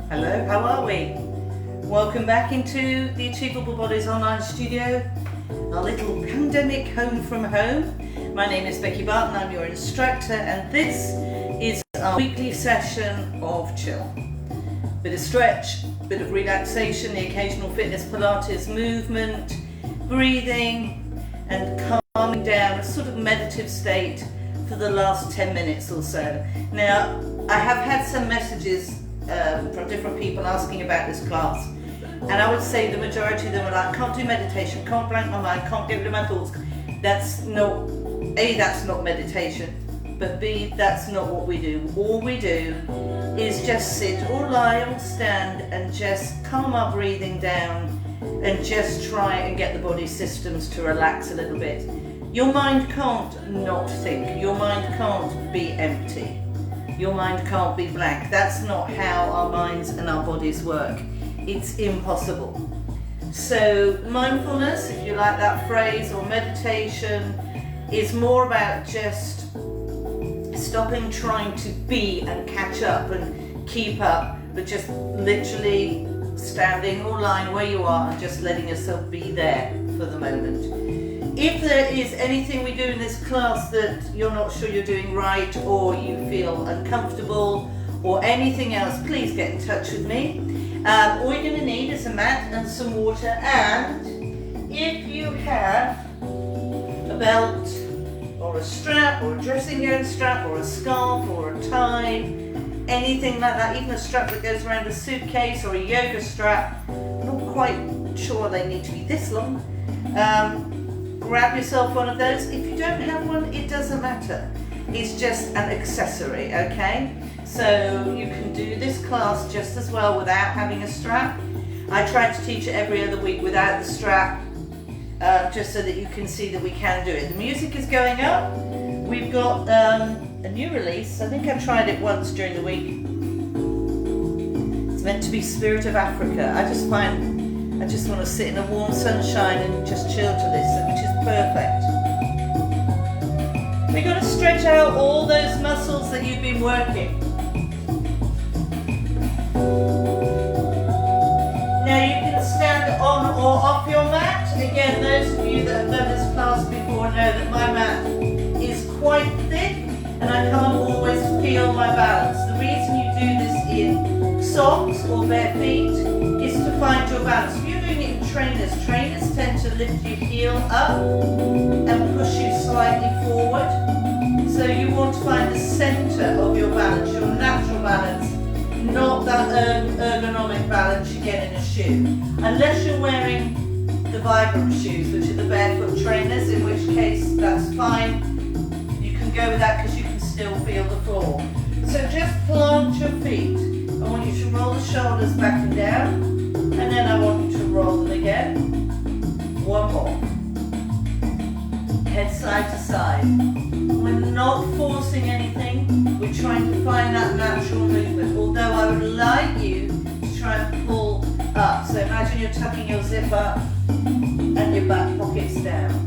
Hello, how are we? Welcome back into the Achievable Bodies online studio, our little pandemic home from home. My name is Becky Barton, I'm your instructor, and this is our weekly session of chill. Bit of stretch, bit of relaxation, the occasional Fitness Pilates movement, breathing and calming down, a sort of meditative state for the last 10 minutes or so. Now, I have had some messages from different people asking about this class, and I would say the majority of them are like, can't do meditation, can't blank my mind, can't get rid of my thoughts. That's not, A, that's not meditation, but B, that's not what we do. All we do is just sit or lie or stand and just calm our breathing down and just try and get the body systems to relax a little bit. Your mind can't not think, your mind can't be empty. Your mind can't be blank. That's not how our minds and our bodies work. It's impossible. So mindfulness, if you like that phrase, or meditation, is more about just stopping trying to be and catch up and keep up, but just literally standing or lying where you are and just letting yourself be there for the moment. If there is anything we do in this class that you're not sure you're doing right, or you feel uncomfortable, or anything else, please get in touch with me. All you're going to need is a mat and some water, and if you have a belt, or a strap, or a dressing gown strap, or a scarf, or a tie, anything like that, even a strap that goes around a suitcase, or a yoga strap, I'm not quite sure they need to be this long. Grab yourself one of those. If you don't have one, it doesn't matter. It's just an accessory, okay? So you can do this class just as well without having a strap. I try to teach it every other week without the strap, just so that you can see that we can do it. The music is going up. We've got a new release. I think I tried it once during the week. It's meant to be Spirit of Africa. I just want to sit in the warm sunshine and just chill to this, which is perfect. We've got to stretch out all those muscles that you've been working. Now you can stand on or off your mat. Again, those of you that have done this class before know that my mat is quite thick and I can't always feel my balance. The reason you do this in socks or bare feet is to find your balance. If you're doing it in trainers tend to lift your heel up and push you slightly forward. So you want to find the centre of your balance, your natural balance, not that ergonomic balance you get in a shoe. Unless you're wearing the Vibram shoes, which are the barefoot trainers, in which case that's fine. You can go with that because you can still feel the floor. So just plant your feet. I want you to roll the shoulders back and down, and then I want you to roll them again. One more. Head side to side. We're not forcing anything, we're trying to find that natural movement, although I would like you to try and pull up. So imagine you're tucking your zip up and your back pockets down.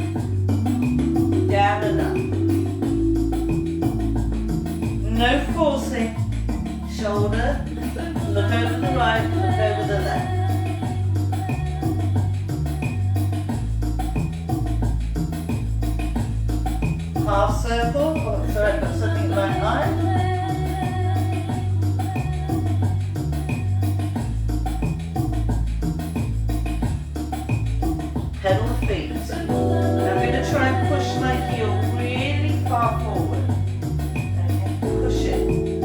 Down and up. No forcing. Shoulder, look over the right, look over the left. Half circle. Oh, sorry, I've got something in my eye. Pedal the feet. I'm going to try and push my heel really far forward. Okay, push it.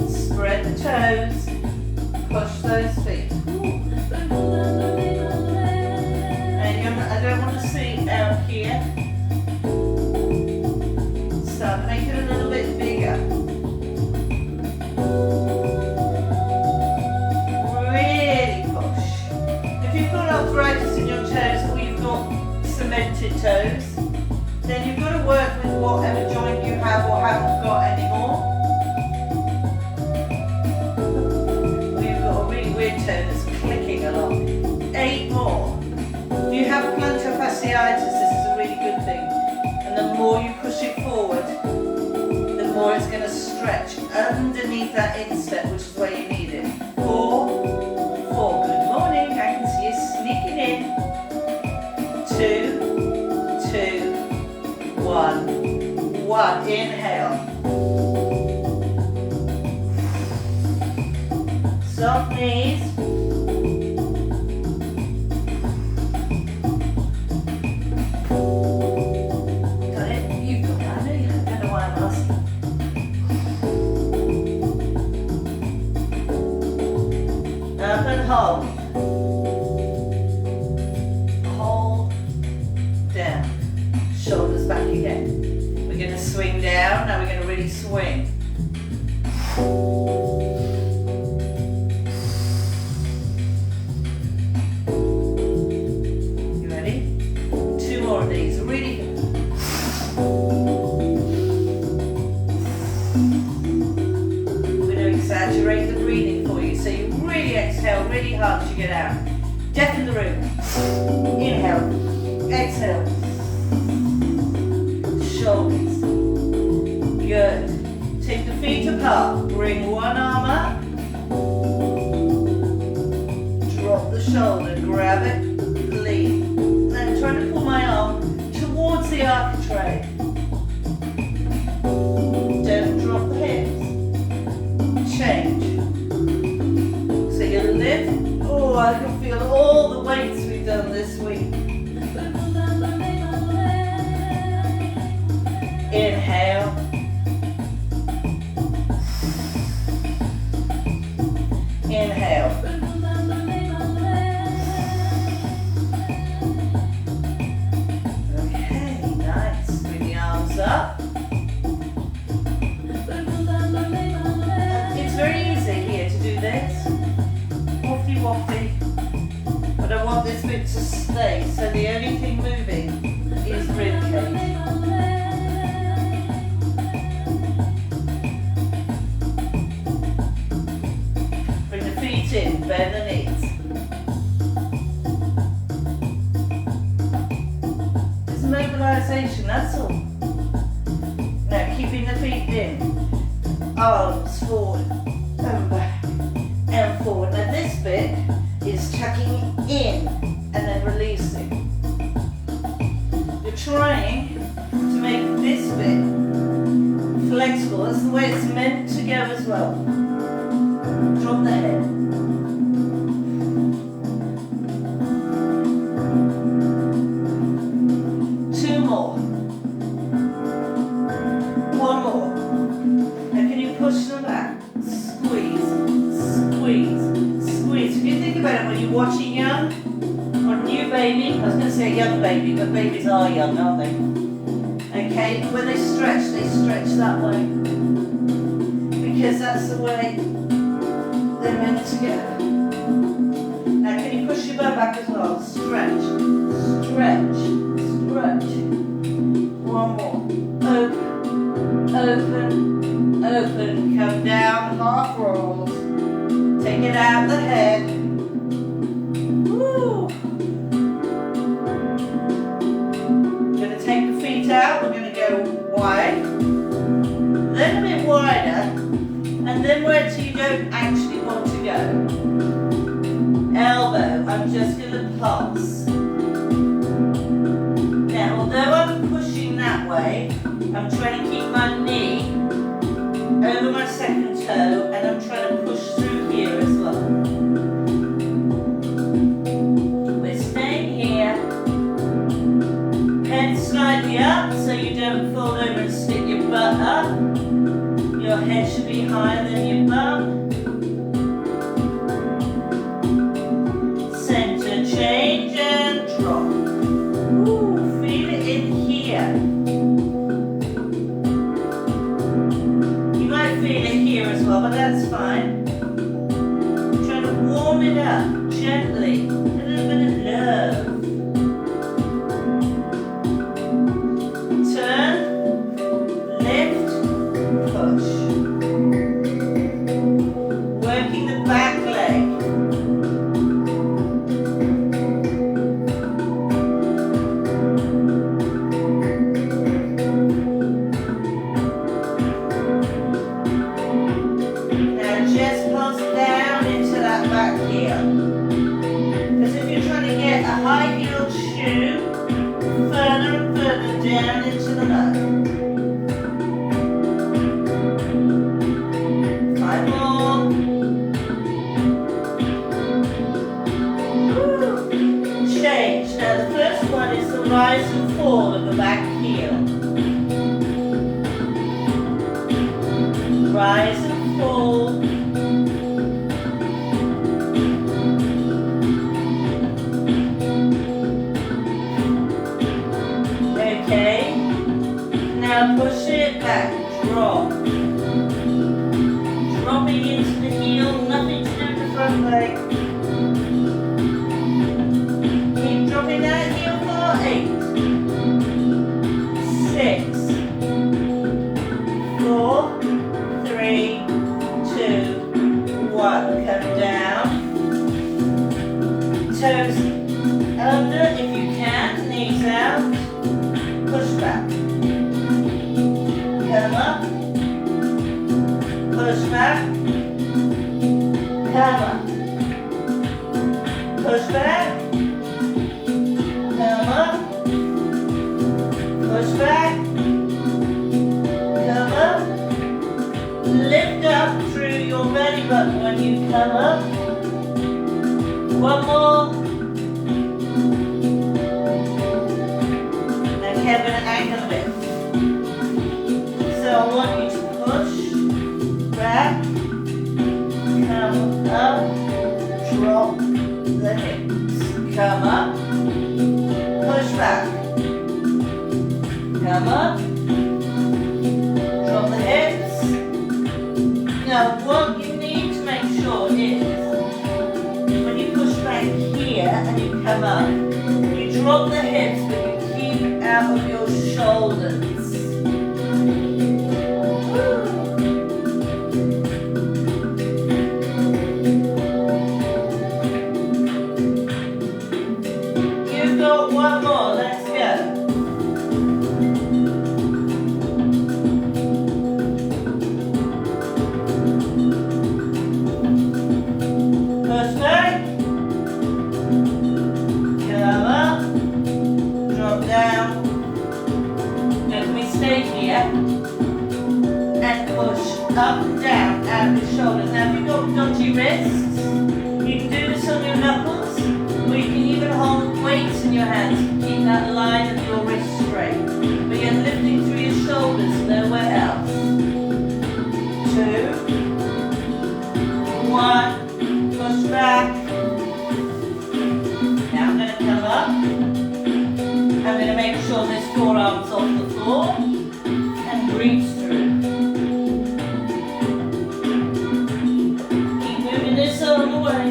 Spread the toes. Push those feet. And I don't want to see out here. So make it a little bit bigger. Really push. If you've got arthritis in your toes or you've got cemented toes, then you've got to work with whatever joint you have or haven't got anymore. Or you've got a really weird toe that's clicking along. 8 more. If you have plantar fasciitis, this is a really good thing. And the more you push it forward, the more it's going to stretch underneath that instep, which is where you need it. 4, 1. Inhale. Soft knees. Got it? You've got it. I know you don't know why I'm asking. Up and hold. Hold. Down. Shoulders back again. We're going to swing down. Now we're going to really swing. You ready? 2 more of these. Really good. We're going to exaggerate the breathing for you. So you really exhale really hard as you get out. Deafen the room. Inhale. Exhale. Shoulders. Good. Take the feet apart. Bring one arm up. Drop the shoulder. Grab it. Lean. Then try to pull my arm towards the architrave. Don't drop the hips. Change. So you lift. Oh, I can feel all the weights we've done this week. Inhale. Inhale. Okay, nice. Bring the arms up. It's very easy here to do this. Wafty wafty. But I want this bit to stay, so the only thing moving is rib cage. In, bend the knees. It's mobilization, that's all. Now keeping the feet in. Arms forward and back and forward. Now this bit is tucking in and then releasing. You're trying to make this bit flexible. That's the way it's meant to go as well. Drop the head. 2 more. 1 more. Now can you push them back? Squeeze, squeeze, squeeze. If you think about it when you're watching young or new baby, I was going to say young baby, but babies are young, aren't they? Okay, when they stretch that way. Because that's the way they're meant to go. Now can you push your butt back as well? Stretch, stretch, stretch. 1 more. Open, open, open. Come down, half rolls. Take it out the head. Woo. We're going to take the feet out. We're going to go wide. Then a bit wider. And then where till you don't actually want to go. Elbow, I'm just going to pulse. Now, although I'm pushing that way, I'm trying to keep my knee over my second toe, and I'm trying to push through here as well. We're staying here. Head slightly up so you don't fall over and stick your butt up. Your head should be higher than your bum. Center change and drop. Ooh, feel it in here. You might feel it here as well, but that's fine. Try to warm it up gently. A little bit of love. Turn, lift, push. Working the back leg. Now just pulse down into that back heel. Because if you're trying to get a high-heeled shoe further and further down into the mud. rise and fall. Okay, now push it back, drop. Dropping into the heel, nothing to do with the front leg. Keep dropping that heel for 8, 6, 4, 3, 2, 1. Come down. Toes under if you can, knees out. Push back. Come up. Push back. Come up. Push back. Come up. Push back. Come up. Lift up through your belly button when you come up. One more. Okay, I'm going to angle a bit. So I want you to push back, come up, drop the hips. Come up, push back, come up, drop the hips. Now what you need to make sure is when you push back here and you come up, you drop the hips but you keep out of your shoulders. You've got one more, let's go. Push back, come up, drop down. Now can we stay here and push up and down out of the shoulders. Now if you've got dodgy wrists, you can do this on your knuckles, or you can even hold weights in your hands to keep that line of your wrist straight. But you're lifting through your shoulders, nowhere else. 2, 1. Push back. Now I'm going to come up. I'm going to make sure this forearm's off the floor and reach through. Keep moving this arm away.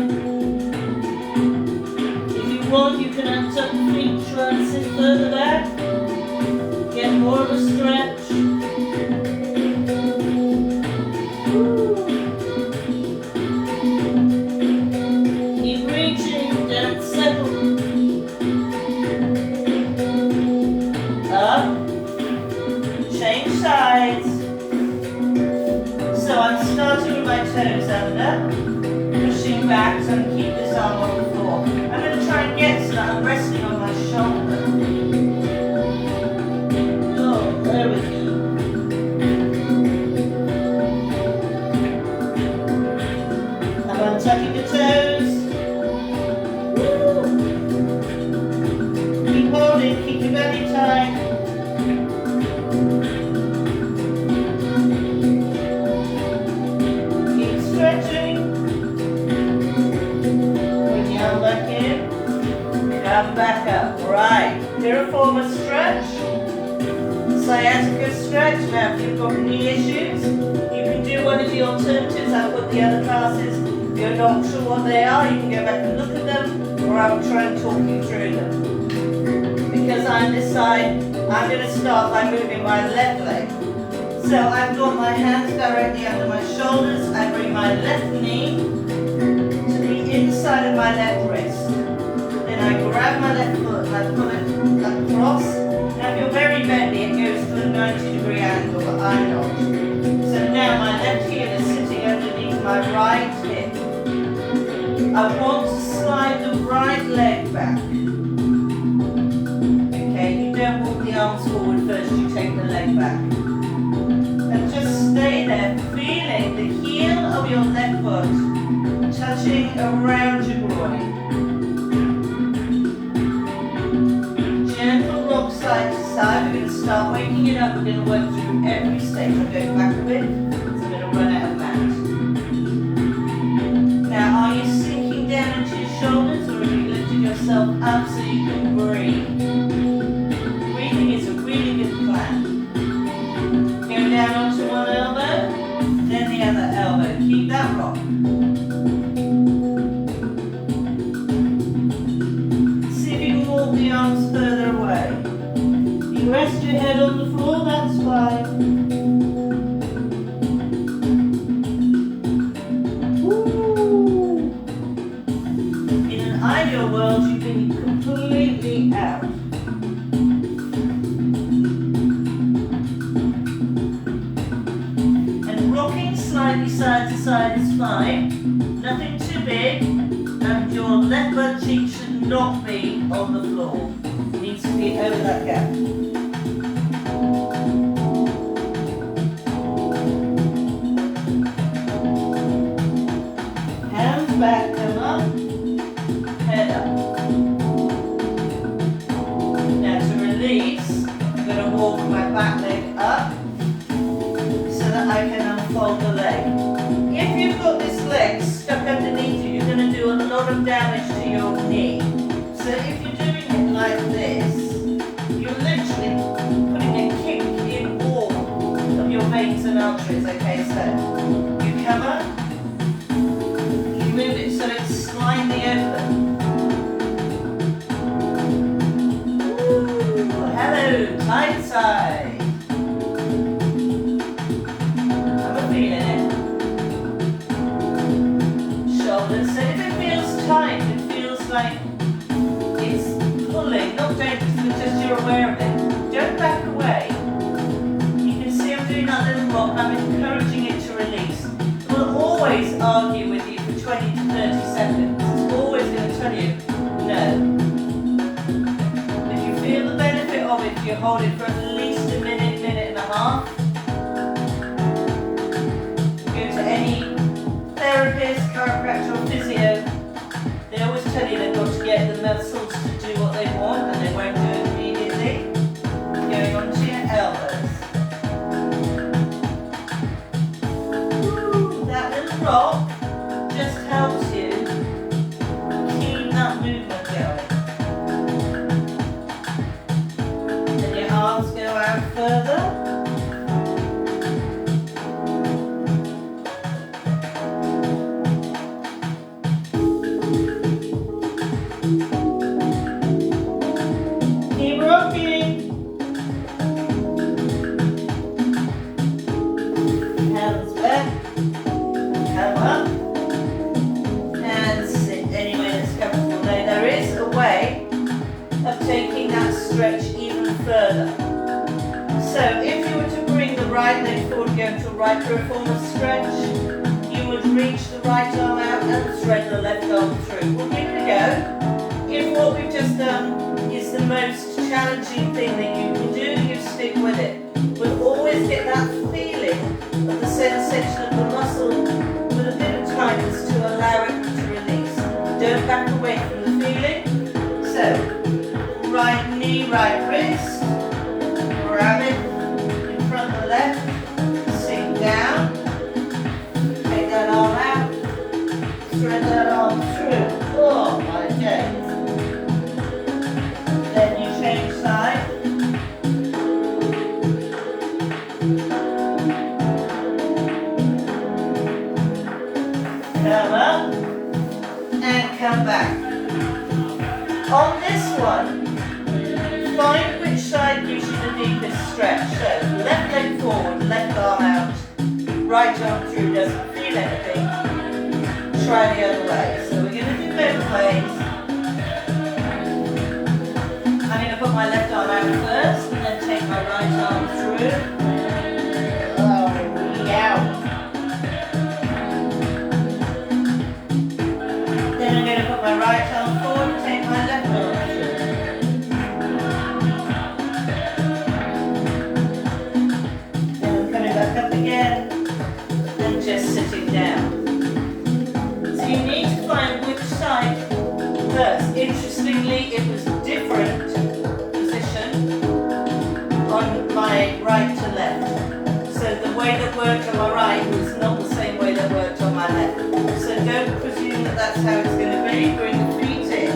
If you want, you can untuck the feet, try and sit further back. Get more of a stretch. Sides. So I'm starting with my toes under, pushing back so I can keep this arm on the floor. I'm going to try and get so that I'm resting on my shoulder. Oh, there we go. I'm untucking the toes. Woo. Keep holding, keep your belly tight. Come back up. Right. Piriformis stretch. Sciatica stretch. Now if you've got knee issues, you can do one of the alternatives. I've got the other classes. If you're not sure what they are, you can go back and look at them, or I'll try and talk you through them. Because I'm this side, I'm going to start by moving my left leg. So I've got my hands directly under my shoulders. I bring my left knee to the inside of my left wrist. I grab my left foot and I pull it across. Now if you're very bendy, it goes to a 90-degree angle, but I'm not. So now my left heel is sitting underneath my right hip. I want to slide the right leg back. Okay, you don't walk the arms forward first, you take the leg back. And just stay there, feeling the heel of your left foot touching around your groin. Side to side, we're going to start waking it up, we're going to work through every stage. I'm going back a bit, so I'm going to run elbow. Keep that rock. See if you can walk the arms further away. You rest your head on the floor, that's fine. Ideal world, you can be completely out. And rocking slightly side to side is fine. Nothing too big. And your left butt cheek should not be on the floor. It needs to be over that gap. Hands back, come up. Head up. Now to release, I'm going to walk my back leg up so that I can unfold the leg. If you've got this leg stuck underneath you, you're going to do a lot of damage to your knee. So if you're doing it like this, you're literally putting a kick in all of your veins and arteries. Okay, so you come up, you move it so it's slightly open. Hello, side side. I'm feeling it. Shoulders. So if it feels tight, it feels like it's pulling, not dangerous, but just you're aware of it. Don't back away. You can see I'm doing that little rock. I'm encouraging it to release. We'll always argue with you for 20 to 30 seconds. It's always going to tell you no. Feel the benefit of it if you hold it for at least a minute, minute and a half. Go to any therapist, chiropractor or physio, they always tell you they've got to get the muscles to do what they want and they won't do it immediately. Going on to your elbows. Ooh, that little rock just helps you keep that movement going. Arms go out further. Keep rocking. Hands back. Come up. And sit anywhere that's comfortable. Now there is a way of taking that stretch even further. So if you were to bring the right leg forward, go into a right reformer stretch, you would reach the right arm out and thread the left arm through. We'll give it a go. If what we've just done is the most challenging thing that you can do, you stick with it. We'll always get that feeling of the sensation of the muscle with a bit of tightness to allow it to release. Don't back away from the feeling. So, right knee, right wrist, grab it in front of the left, sink down, take that arm out, thread that arm through. Oh my days. Then you change side. Come up and come back. On this one, find which side gives you the deepest stretch. So left leg forward, left arm out, right arm through, doesn't feel anything. Try the other way. So we're going to do both ways. I'm going to put my left arm out first and then take my right arm through. Oh, yeah. Then I'm going to put my right arm forward and take my left arm through. Then I'm coming back up again and just sitting down. So you need to find which side first. Interestingly, it was a different position on my right to left. So the way that worked on my right was not the same way that worked on my left. So don't presume that that's how it's going to be. Bring the feet in.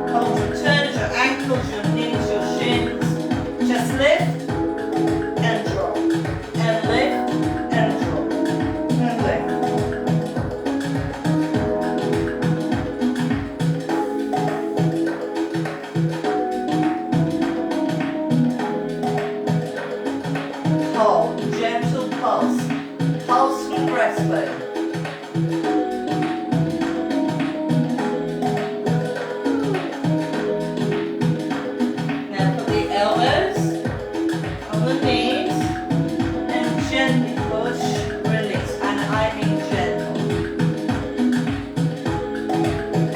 Hold your turns, your ankles, your knees, your shins. Just lift and drop. And lift and drop. And lift. bone. Now put the elbows on the knees and gently push, release, and I mean gentle.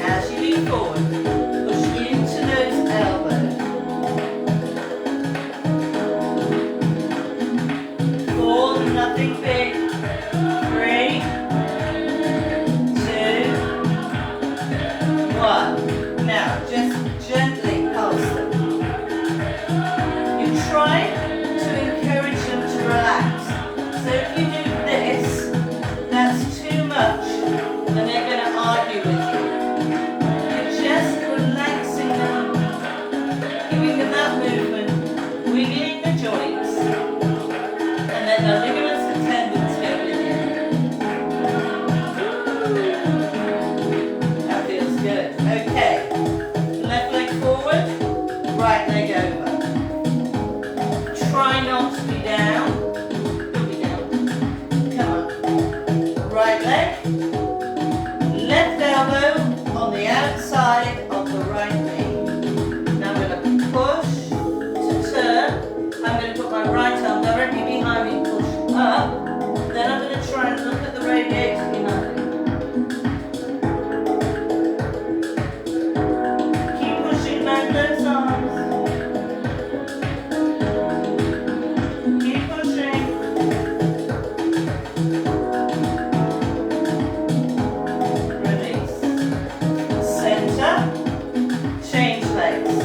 As you lean forward, push into those elbows. 4, nothing big. 3, 2, 1. Now just gently pulse them. You try to encourage them to relax. So if you do this, that's too much, and they're going to argue with you. You're just relaxing them, giving them that movement, wiggling the joints, and then the ligaments and tendons go with you. That feels good. Okay. Left leg forward, right leg over. Try not to be down. You'll be down. Come on. Right leg. Left elbow on the outside of the right knee. Now I'm going to push to turn. I'm going to put my right arm directly behind me, push up. Then I'm going to try and look at the radiator behind me. Keep pushing back those arms. Keep pushing. Release. Center. Change legs.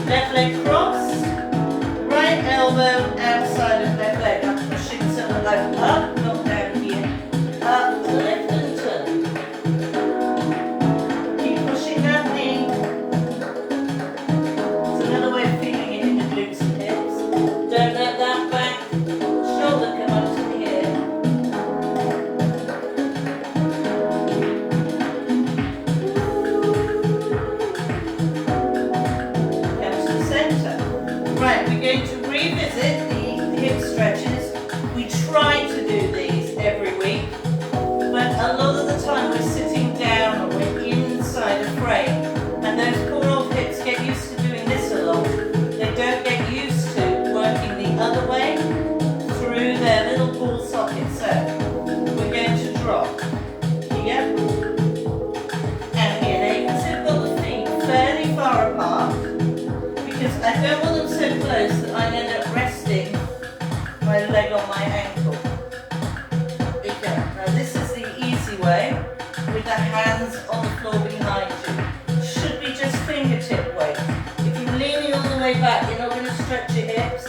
Left leg cross. Right elbow outside of left leg. I'm pushing to the left up, not down here. Up, lift and turn. Keep pushing that knee. It's another way of feeling it in the glutes and hips. Don't let that back shoulder come up to here. Come to the center. Right, we're going to revisit the hip stretches. We try to do these every week, but a lot of the time we're sitting down or we're inside a frame, and those poor old hips get used to doing this a lot. They don't get used to working the other way through their little ball socket. So we're going to drop here and here. Now you can see I've got the feet fairly far apart because I don't want them so close that I end up resting my leg on my ankle. Okay, now this is the easy way with the hands on the floor behind you. Should be just fingertip weight. If you're leaning all the way back, you're not going to stretch your hips.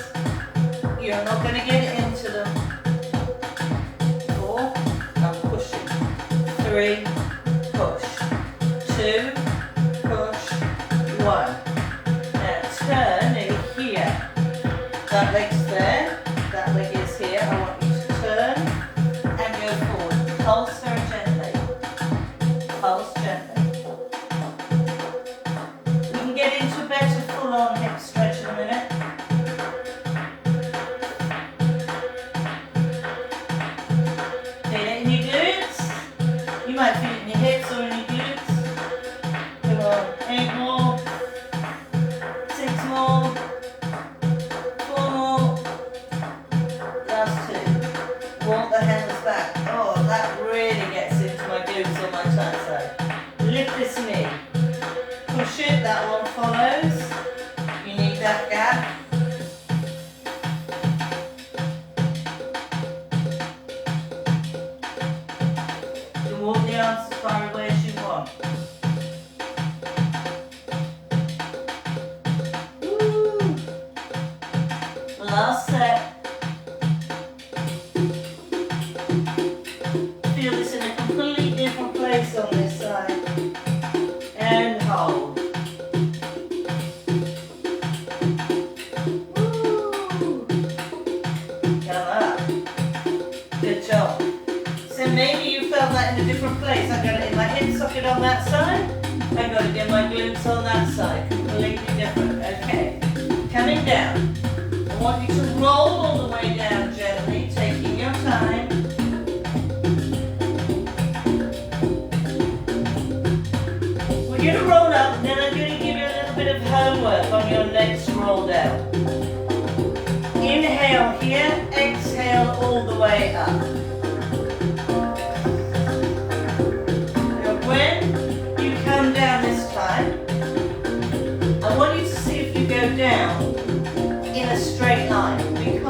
You're not going to get into them. 4, I'm pushing. 3, push. 2, push. 1. Now turn here. That leg's there. That leg is here. I want you to turn and go forward. Pulse very gently. Pulse gently. We can get into a better full-on hip stretch in a minute. Feel it in your glutes. You might feel it in your hips or in your glutes. Come on. 8 more. 6 more. 4 more. Last 2. Walk the hands back. Oh, that really gets into my glutes on my tight side. Lift this knee. Push it, that one follows. You need that gap. You can walk the arms as far away as you want. Woo. Last set. Feel this in a completely different place on this side. And hold. Woo. Come up. Good job. So maybe you felt that in a different place. I got it in my hip socket on that side. I got it in my glutes on that side. Completely different. Okay. Coming down. I want you to roll all the way down gently, taking your time.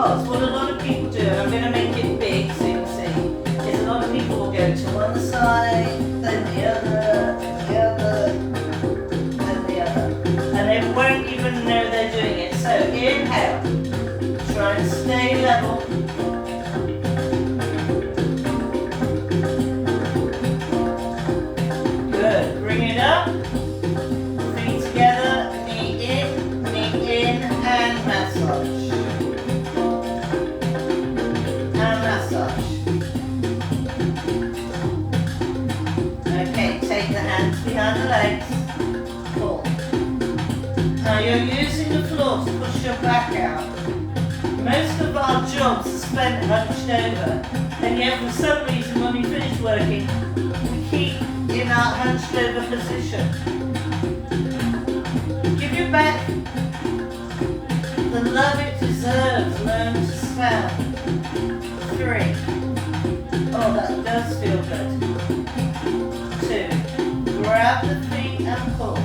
because what a lot of people do, and I'm going to make it big so you can see, is a lot of people will go to one side, then the other, the other, then the other. And they won't even know they're doing it. So inhale, try and stay level. Good, bring it up. Feet together, knee in, and massage. And massage. Okay, take the hands behind the legs. Pull. Now you're using the floor to push your back out. Most of our jobs are spent hunched over, and yet for some reason when we finish working, we keep in our hunched over position. Give your back the love it deserves. Learn to stand. 3. Oh, that does feel good. 2. Grab the feet and pull.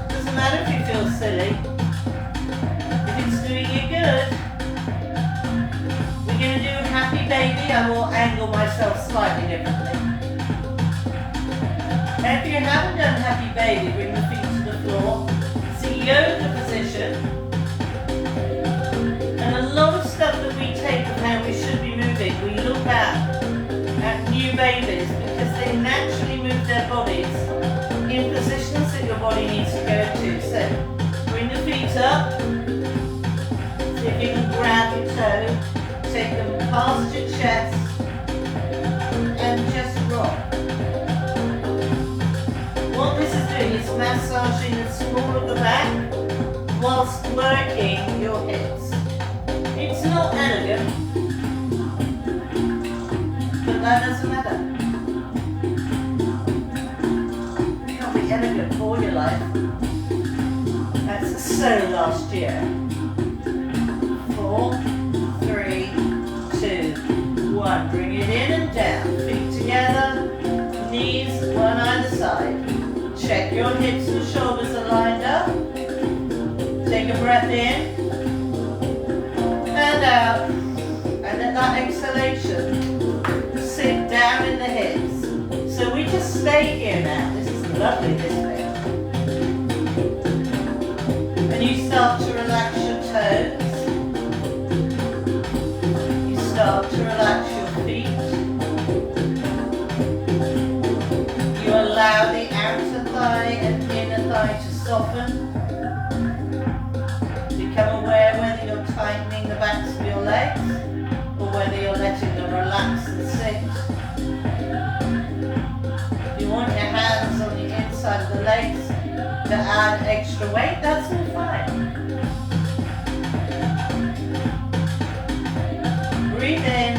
Doesn't matter if you feel silly. If it's doing you good. We're going to do happy baby. I will angle myself slightly differently. Now if you haven't done happy baby, bring the feet to the floor. It's a yoga position. And a lot of stuff that we take of how we should be moving, we look at new babies because they naturally move their bodies in positions that your body needs to go to. So bring the feet up. See if you can grab your toe. Take them past your chest. And just rock. What this is doing is massaging the small of the back whilst working your hips. It's not elegant, but that doesn't matter. You can't be elegant for all your life. That's so last year. 4, 3, 2, 1. Bring it in and down. Feet together, knees one either side. Check your hips and shoulders are lined up. Take a breath in and out. And let that exhalation sink down in the hips. So we just stay here now. This is lovely, this bit. And you start to relax your toes. You start to relax your feet. You allow the outer thigh and inner thigh to soften. Become aware whether you're tightening the backs of your legs or whether you're letting them relax and sit. If you want your hands on the inside of the legs to add extra weight, that's all fine. Breathe in.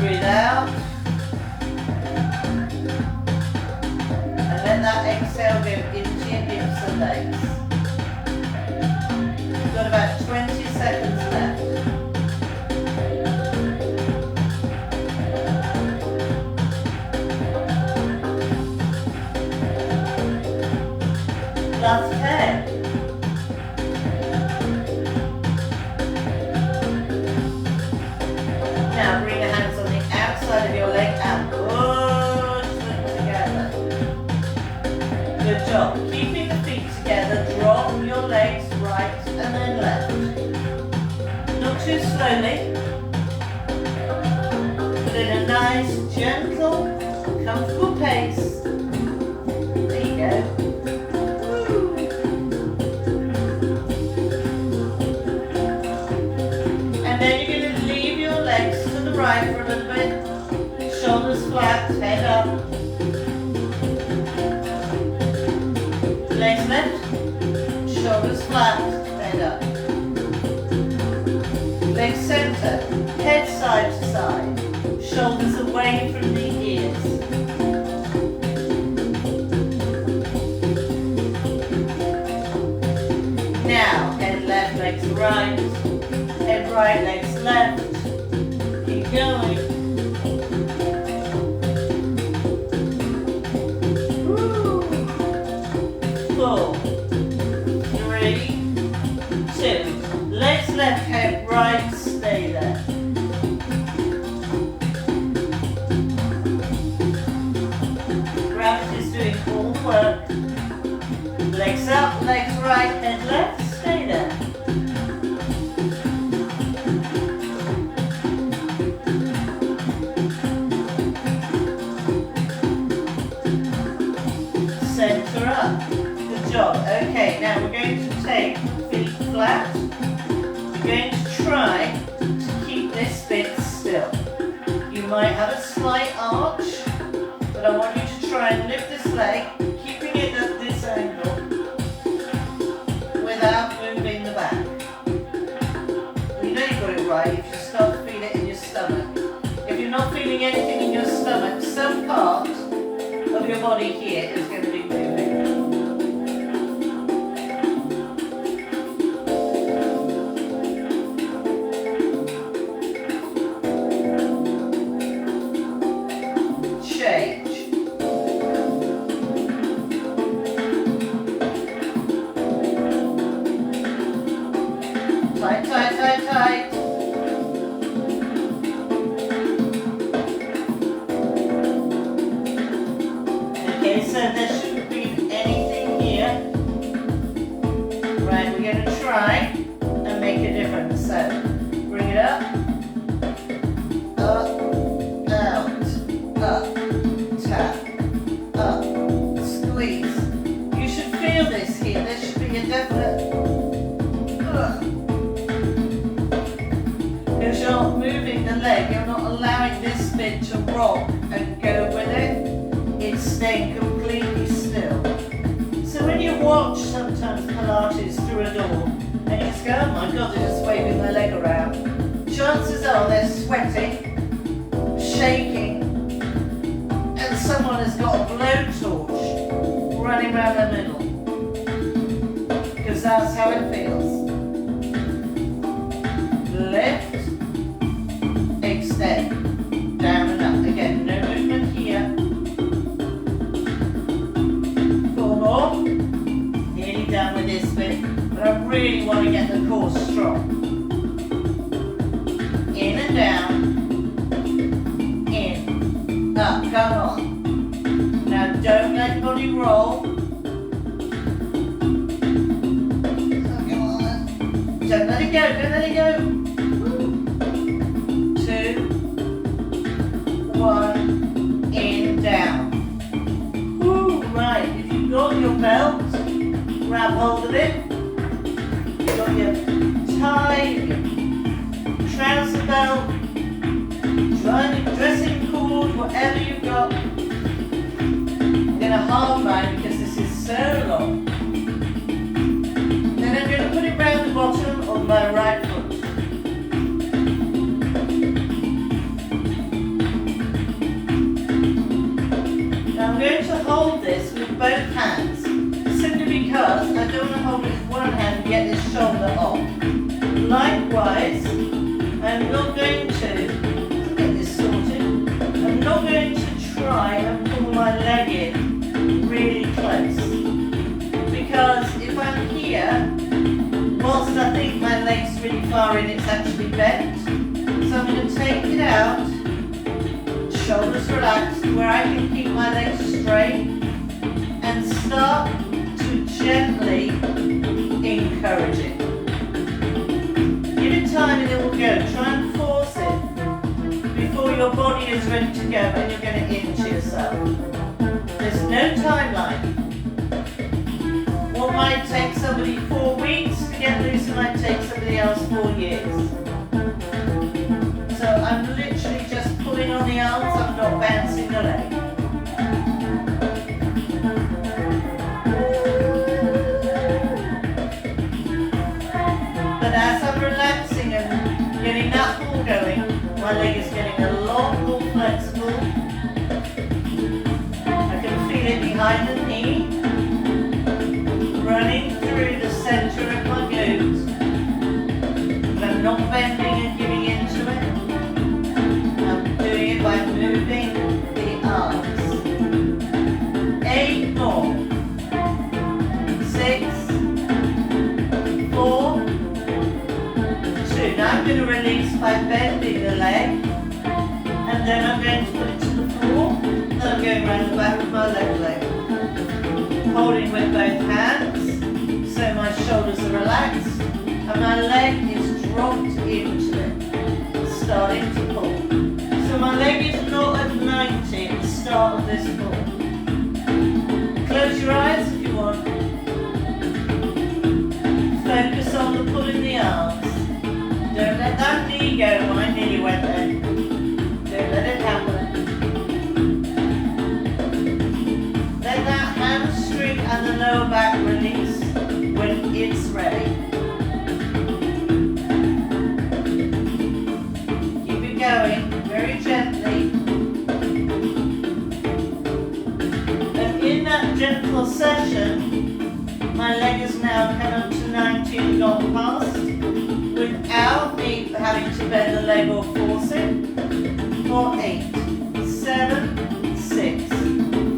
Breathe out. Let that exhale go into your hips and legs. You've got about 20 seconds left. Last 10. Now bring your hands on the outside of your leg and push them together. Good job. Keeping the feet together, drop your legs right and then left. Not too slowly, but in a nice, gentle, comfortable pace. There you go. Woo. And then you're going to leave your legs to the right for a little bit. Shoulders flat, head up. Legs left, shoulders flat, head up. Legs center, head side to side, shoulders away from the ears. Now, head left, legs right, head right, legs left. Keep going. Woo. 4, 3, right, stay there. Gravity's doing all the work. Legs up, legs right, head left, stay there. Center up. Good job. Okay, now we're going to take feet flat. You're going to try to keep this bit still. You might have a slight arch, but I want you to try and lift this leg, keeping it at this angle without moving the back. You know you've got it right if you start to feel it in your stomach. If you're not feeling anything in your stomach, some part of your body here is going to be moving. Tight, tight, tight, tight. Okay, so there shouldn't be anything here. Right, we're going to try and make a difference. So, bring it up, out, tap, up, squeeze. You should feel this here. There should be a definite because you're moving the leg, you're not allowing this bit to rock and go with it. It's staying completely still. So when you watch sometimes Pilates through a door and you just go, oh my God, they're just waving their leg around. Chances are they're sweating, shaking, and someone has got a blowtorch running around the middle. Because that's how it feels. Lift, extend, down and up. Again, no movement here. 4 more. Nearly done with this bit, but I really want to get the core strong. In and down, in, up, come on. Now don't let your body roll. Come on. Don't let it go, don't let it go. 2, 1, in, down. Woo, right, if you've got your belt, grab hold of it. You've got your tie, your trouser belt, dressing cord, whatever you've got. I'm going to halve mine because this is so long. Then I'm going to put it round the bottom of my right foot. I'm going to hold this with both hands, simply because I don't want to hold it with one hand and get this shoulder off. Likewise, I'm not going to get this sorted. I'm not going to try and pull my leg in really close. Because if I'm here, whilst I think my leg's really far in, it's actually bent. So I'm going to take it out. Shoulders relaxed, where I can keep my legs straight and start to gently encourage it. Give it time and it will go. Try and force it before your body is ready to go and you're going to inch yourself. There's no timeline. What might take somebody 4 weeks to get loose might take somebody else 4 years. So I'm literally just pulling on the arms, I'm not bouncing the leg. But as I'm relaxing and getting that pull going, my leg is getting a lot more flexible. I can feel it behind the knee, running through the center of my glutes. But I'm not bending and giving into it. Doing it by moving the arms. 8 more. 6, 4, 2. Now I'm going a release by bending the leg, and then I'm going to put it to the floor, then I'm going around the back of my left leg. Holding with both hands, so my shoulders are relaxed, and my leg is dropped into it, starting to pull. So my leg is not at 90 at the start of this pull. Close your eyes if you want. Focus on the pull in the arms. Don't let that knee go. I nearly went there. Don't let it happen. Let that hamstring and the lower back release when it's ready. Keep it going very gently. And in that gentle session, my leg has now come up to 90 and gone past without me having to bend the leg or force it. For 8, 7, 6,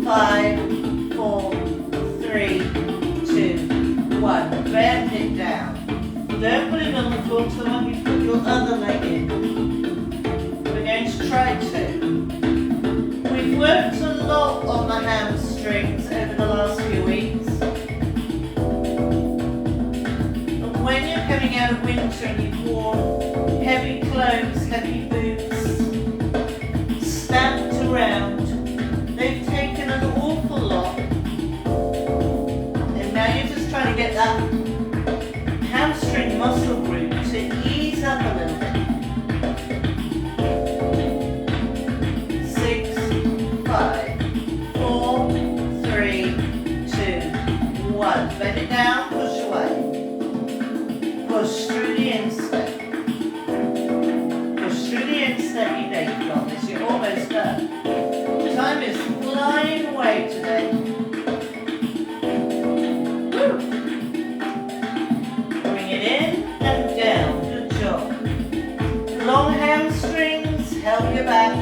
5, 4, 3, 2, 1. Bend it down. Don't put it on the floor till when you put your other leg in. We're going to try 2. We've worked a lot on the hamstrings over the last few weeks. But when you're coming out of winter and you've worn heavy clothes, heavy boots, stamped around, they've taken an awful lot. And now you're just trying to get that hamstring muscle group to ease up a little bit. 6, 5, 4, 3, 2, 1. Bend it down, push away. Push through the instep. Push through the instep, you know you've got this, you're almost done. Time is flying away today. Woo. Bring it in and down, good job. Long hamstrings, help your back.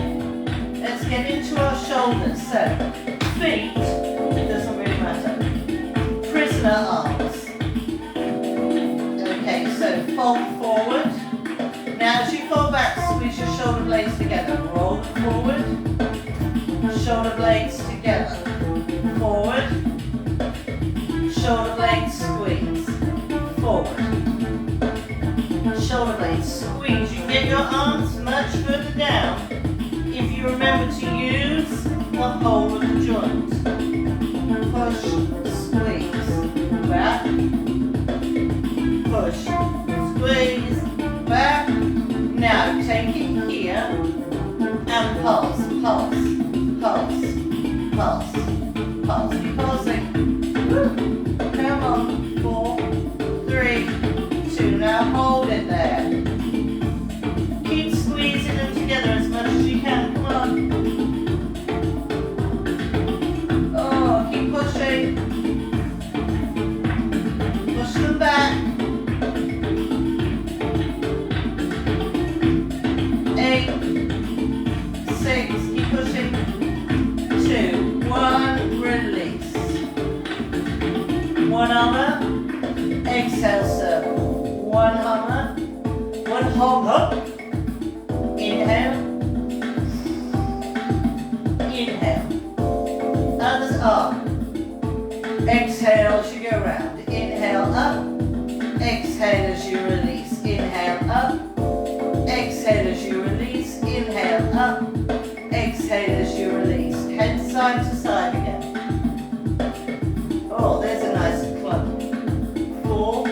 Let's get into our shoulders. So, feet, it doesn't really matter. Prisoner arms. Okay, so fold forward. Now as you fold back, squeeze your shoulder blades together. Roll them forward. Shoulder blades together. Forward. Shoulder blades squeeze. Forward. Shoulder blades squeeze. You can get your arms much further down if you remember to use the whole of the joint. Push, squeeze, back. Push, squeeze, back. Now take it here and pulse, pulse, pulse, pulse, pulse. Keep pulsing. Woo. Come on. 4, 3, 2. Now hold it there. Keep squeezing them together as much as you can. Come on. Oh, keep pushing. Push them back. 8, 6, keep pushing. 2, 1, release. One armor, exhale circle. One armor, one hold up. Inhale. Inhale. Others up. Exhale as you go round. Inhale up. Exhale as you release. Inhale up. Exhale as you release. Inhale up. Exhale as you release. Head side to side again. Oh, there's a nice clump. 4,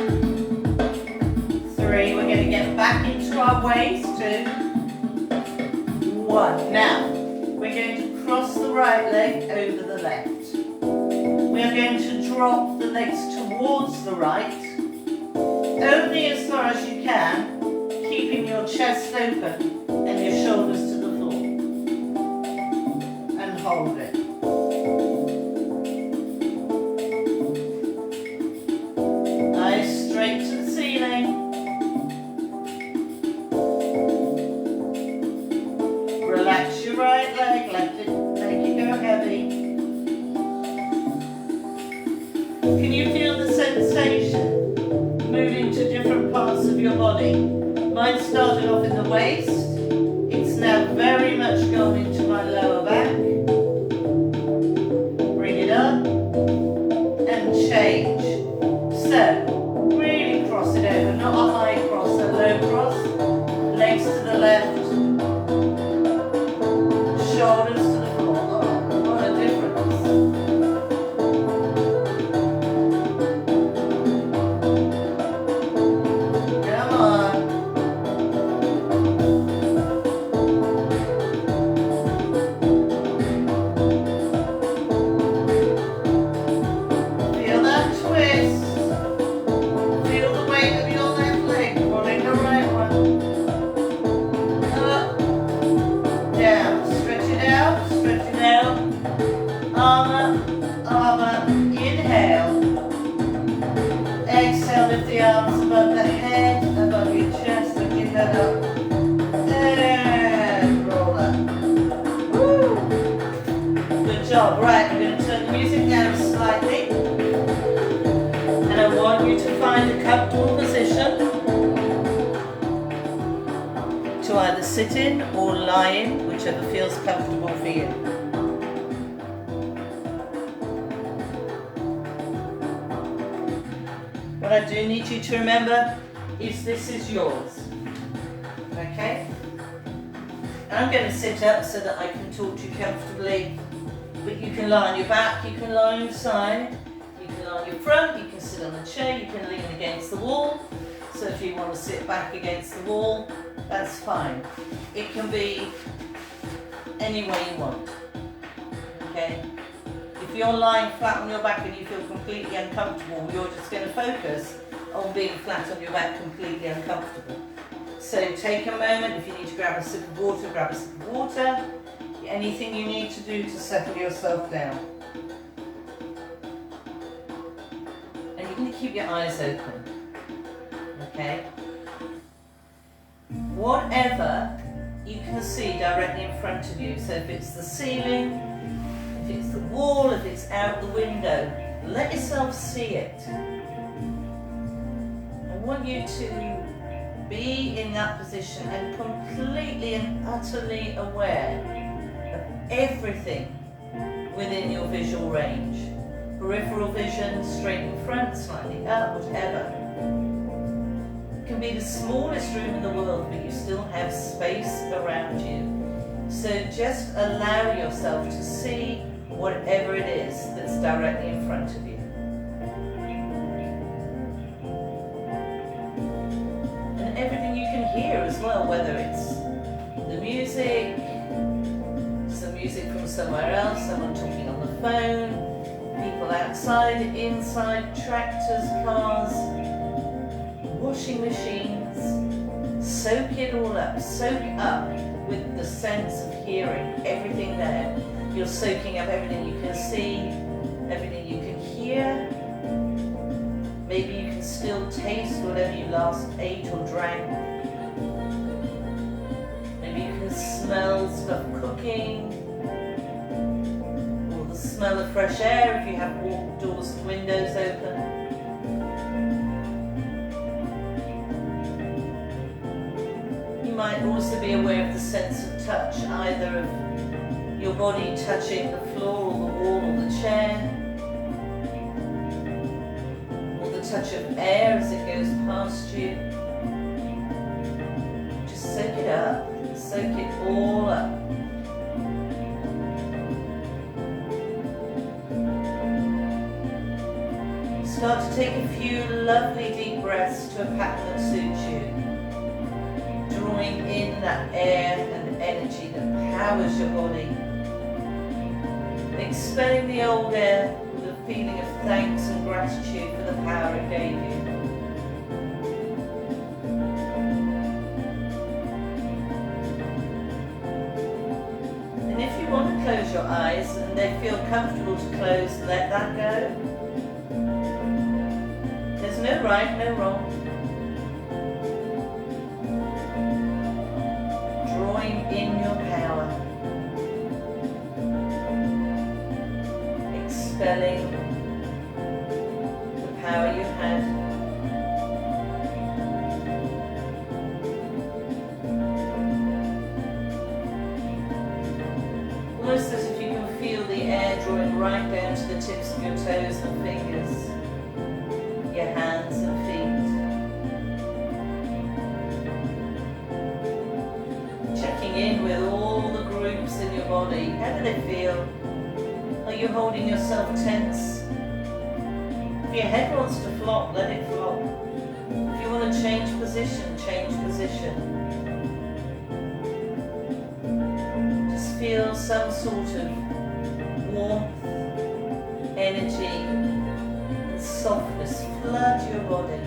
3. We're going to get back into our waist. 2, 1. Now, we're going to cross the right leg over the left. We are going to drop the legs towards the right, only as far as you can, keeping your chest open and your shoulders to the floor. And hold it. Eyes straight to the ceiling. Relax your right leg, let it go heavy. Can you feel the sensation moving to different parts of your body? Mine started off in the waist. It's now very much gone into my lower back. Bring it up and change. So, really cross it over, not a high cross, a low cross. Legs to the left, shoulders to the floor. Oh, what a difference. Come on. Feel that twist. Feel the weight of your left leg pulling the right one. Up, down. Stretch it out, stretch it out. Arm up, arm up. Inhale. Exhale, lift the arms above the head, above your chest, lift your head up. And roll up. Woo! Good job. Right, I'm going to turn the music down slightly. And I want you to find a comfortable position to either sit in or lie in, whichever feels comfortable for you. What I do need you to remember is this is yours. Okay? And I'm going to sit up so that I can talk to you comfortably. But you can lie on your back, you can lie on your side, you can lie on your front, you can sit on a chair, you can lean against the wall. So if you want to sit back against the wall, that's fine. It can be any way you want. Okay? If you're lying flat on your back and you feel completely uncomfortable, you're just going to focus on being flat on your back, completely uncomfortable. So take a moment. If you need to grab a sip of water, grab a sip of water. Anything you need to do to settle yourself down. And you're going to keep your eyes open. Okay? Whatever you can see directly in front of you. So if it's the ceiling, if it's the wall, if it's out the window, let yourself see it. I want you to be in that position and completely and utterly aware of everything within your visual range. Peripheral vision, straight in front, slightly up, whatever. It can be the smallest room in the world, but you still have space around you. So just allow yourself to see whatever it is that's directly in front of you. And everything you can hear as well, whether it's the music, some music from somewhere else, someone talking on the phone, people outside, inside, tractors, cars, washing machines. Soak it all up. Soak up with the sense of hearing everything there. You're soaking up everything you can see, everything you can hear. Maybe you can still taste whatever you last ate or drank. Maybe you can smell stuff cooking, or the smell of fresh air if you have doors and windows open. You might also be aware of the sense of touch, either of your body touching the floor or the wall or the chair, or the touch of air as it goes past you. Just soak it up, soak it all up. Start to take a few lovely deep breaths to a pattern that suits you. Drawing in that air and energy that powers your body. Expelling the old air with a feeling of thanks and gratitude for the power it gave you. And if you want to close your eyes and they feel comfortable to close, let that go. There's no right, no wrong. Drawing in your power. Expelling the power you had. tips of your toes and fingers, your hands and feet. Checking in with all the groups in your body. How do they feel? Are you holding yourself tense? If your head wants to flop, let it flop. If you want to change position, change position. Just feel some sort of warmth, energy, and softness flood your body.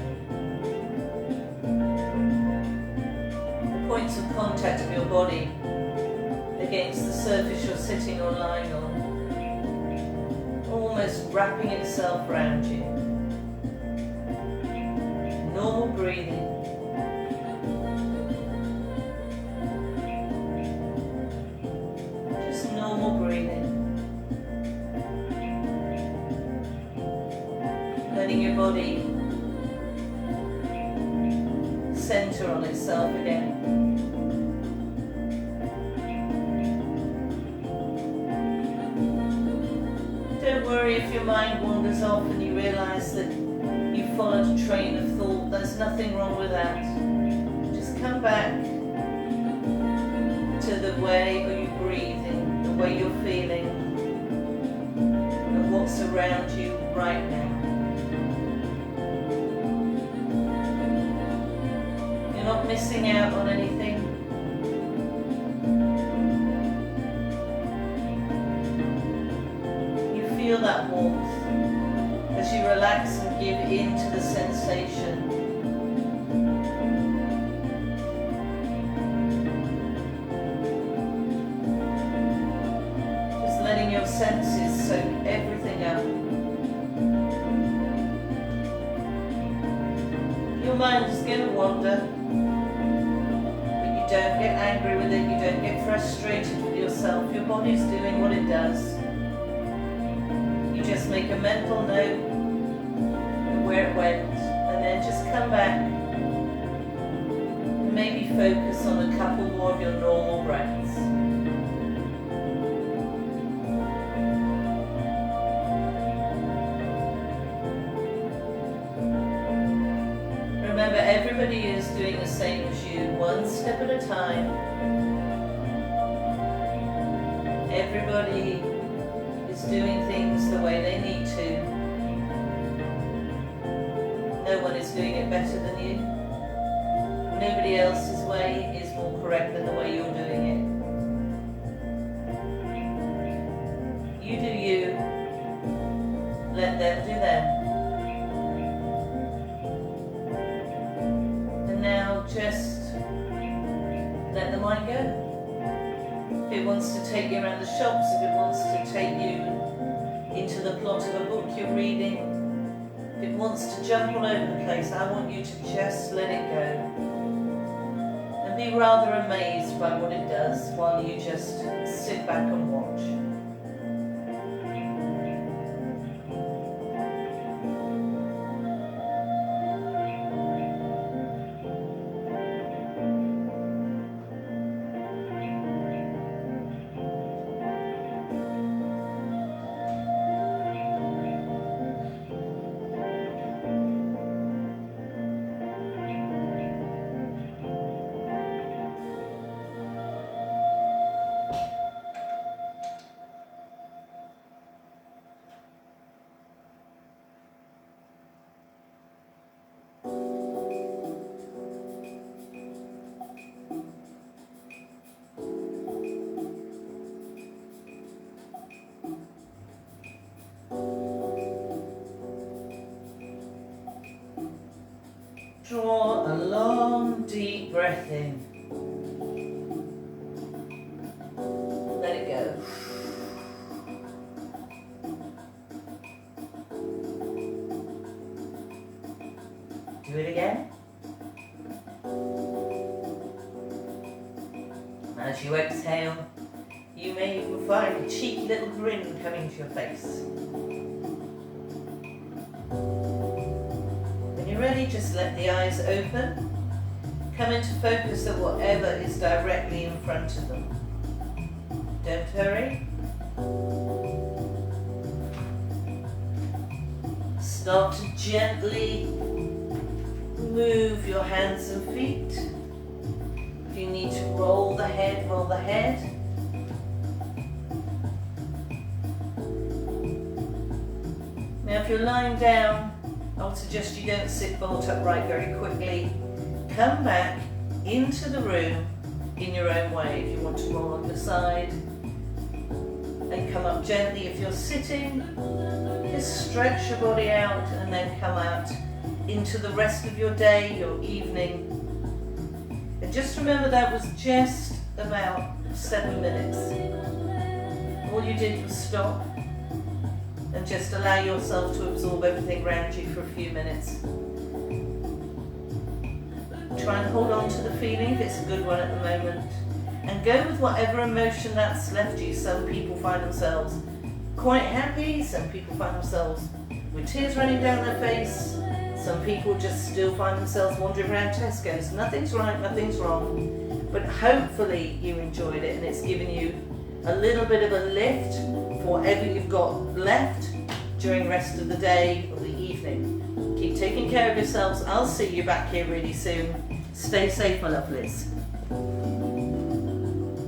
The points of contact of your body against the surface you're sitting or lying on, almost wrapping itself around you. Normal breathing. Just normal breathing. Letting your body center on itself again. Don't worry if your mind wanders off and you realize that you followed a train of thought. There's nothing wrong with that. Just come back to the way you're breathing, the way you're feeling, and what's around you right now. You're not missing out on anything. Feel that warmth as you relax and give in to the sensation. Just letting your senses soak everything up. Your mind is going to wander, but you don't get angry with it, you don't get frustrated with yourself. Your body's doing what it does. Just make a mental note of where it went, and then just come back and maybe focus on a couple more of your normal breaths. Remember, everybody is doing the same as you, one step at a time. Everybody doing things the way they need to. No one is doing it better than you. Nobody else's way is more correct than the way you're doing it. You do you. Let them do them. And now just let the mind go. If it wants to take you around the shops, if it wants to take you into the plot of a book you're reading, if it wants to jump all over the place, I want you to just let it go. And be rather amazed by what it does while you just sit back and watch. Draw a long, deep breath in. Let it go. Do it again. As you exhale, you may even find a cheeky little grin coming to your face. Ready, just let the eyes open. Come into focus at whatever is directly in front of them. Don't hurry. Start to gently move your hands and feet. If you need to roll the head, roll the head. Now if you're lying down, I would suggest you don't sit bolt upright very quickly. Come back into the room in your own way. If you want to roll on the side and come up gently. If you're sitting, just stretch your body out and then come out into the rest of your day, your evening. And just remember that was just about 7 minutes. All you did was stop and just allow yourself to absorb everything around you for a few minutes. Try and hold on to the feeling if it's a good one at the moment. And go with whatever emotion that's left you. Some people find themselves quite happy, some people find themselves with tears running down their face, some people just still find themselves wandering around Tesco's. Nothing's right, nothing's wrong, but hopefully you enjoyed it and it's given you a little bit of a lift for whatever you've got left during the rest of the day or the evening. Keep taking care of yourselves. I'll see you back here really soon. Stay safe, my lovelies.